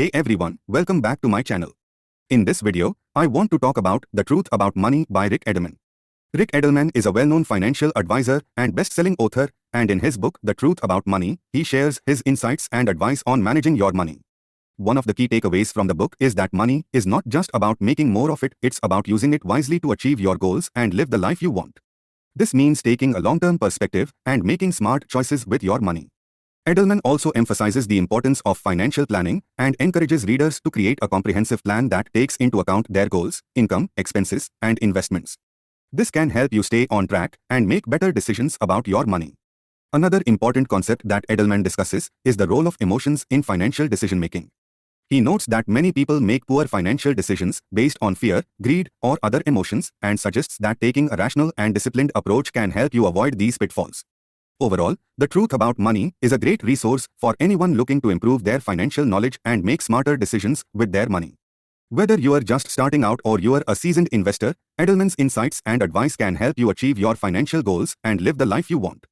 Hey everyone, welcome back to my channel. In this video, I want to talk about The Truth About Money by Ric Edelman. Ric Edelman is a well-known financial advisor and best-selling author, and in his book The Truth About Money, he shares his insights and advice on managing your money. One of the key takeaways from the book is that money is not just about making more of it, it's about using it wisely to achieve your goals and live the life you want. This means taking a long-term perspective and making smart choices with your money. Edelman also emphasizes the importance of financial planning and encourages readers to create a comprehensive plan that takes into account their goals, income, expenses, and investments. This can help you stay on track and make better decisions about your money. Another important concept that Edelman discusses is the role of emotions in financial decision-making. He notes that many people make poor financial decisions based on fear, greed, or other emotions, and suggests that taking a rational and disciplined approach can help you avoid these pitfalls. Overall, The Truth About Money is a great resource for anyone looking to improve their financial knowledge and make smarter decisions with their money. Whether you are just starting out or you are a seasoned investor, Edelman's insights and advice can help you achieve your financial goals and live the life you want.